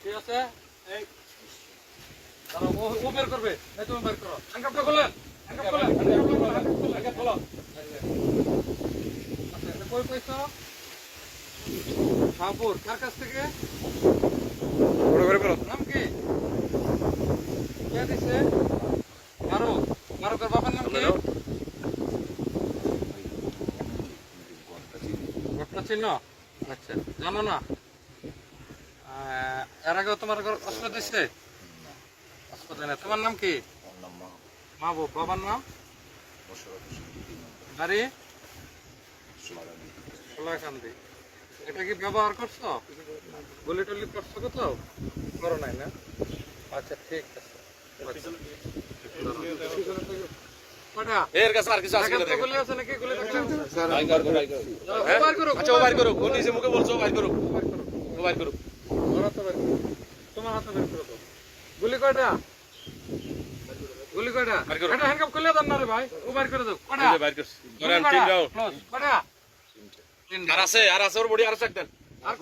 ঠিক আছে ও বের করবে তুমি বের করো হ্যান্ডকাপটা খুলেন কই পয়সা শাহপুর কার কাছ থেকে নাম কি কে দিছে মারুকের বাবার নাম কি ঘটনা চিহ্ন আচ্ছা জানো না এর আগেও তোমার অস্ত্র দিচ্ছে অস্ত্র দেয় না তোমার নাম কি মাহবুব বাবার নাম বাড়ি সোলাকান্দি এটা কি ব্যবহার করছো গুলি টুলি করছো কোথাও করো নাই না আচ্ছা ঠিক আছে গুলি কয়টা গুলি কয়টা এটা হ্যান্ডকাপ খুলে দেন না রে ভাই ও বাইর করে দাও কয়টা বাইর করছি করেন তিন দাও কয়টা আর আছে ওর বডি আর চেক দেন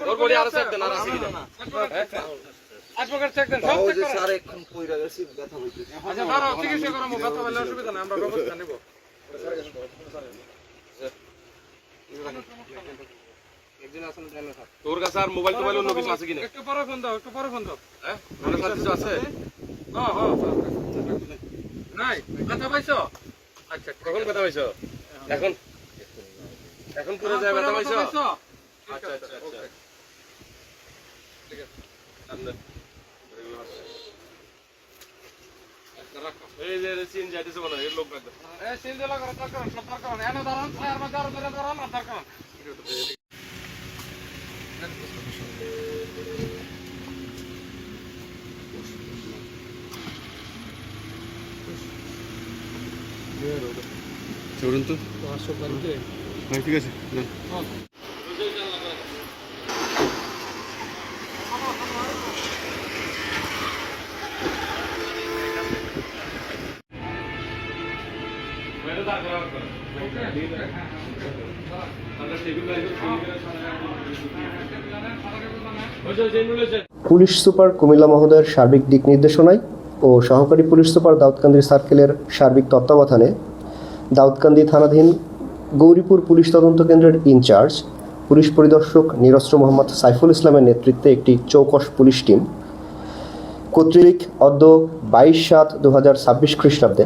ওর বডি আর চেক দেন আর আছে কিনা অ্যাডভোকেট চেক দেন সব চেক করুন স্যার এখন কইরা গেছি ব্যথা হইতেছে আচ্ছা দাঁড়াও চিকিৎসা করব ব্যথা হলে অসুবিধা না আমরা ব্যবস্থা নেব একদিন আসেন দেন স্যার তোর কাছে আর মোবাইল টোবাইল অন্য কিছু আছে কিনা একটু পরে ফোন দাও হ্যাঁ আমার কাছে কিছু আছে হ্যাঁ নাই ব্যথা পাইছো আচ্ছা কখন ব্যথা পাইছো এখন পুরো যায় ব্যথা পাইছো আচ্ছা ঠিক আছে আমরা এই যে সিন যাইতেছে বলো এই লোক লাগবে এই সিন দিলা করে টাকা সব টাকা এনে দাঁড়ান আর মাজার ধরে দাঁড়ান আর টাকা চলুন তো আসো বাড়িতে হ্যাঁ ঠিক আছে হ্যাঁ পুলিশ সুপার কুমিল্লা মহোদয়ের সার্বিক দিক নির্দেশনায় ও সহকারী পুলিশ সুপার দাউদকান্দি সার্কেলের সার্বিক তত্ত্বাবধানে দাউদকান্দি থানাধীন গৌরীপুর পুলিশ তদন্ত কেন্দ্রের ইনচার্জ পুলিশ পরিদর্শক নিরস্ত্র মোহাম্মদ সাইফুল ইসলামের নেতৃত্বে একটি চৌকস পুলিশ টিম কর্তৃক অদ্য 22/7/2026 খ্রিস্টাব্দে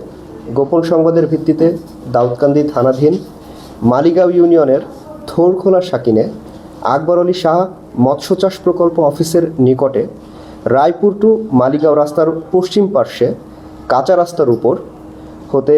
গোপন সংবাদের ভিত্তিতে দাউদকান্দি থানাধীন মালিগাঁও ইউনিয়নের থোরখোলা শাকিনে আকবর আলী শাহ মৎস্য চাষ প্রকল্প অফিসের নিকটে রায়পুর টু মালিগাঁও রাস্তার পশ্চিম পার্শ্বে কাঁচা রাস্তার উপর হতে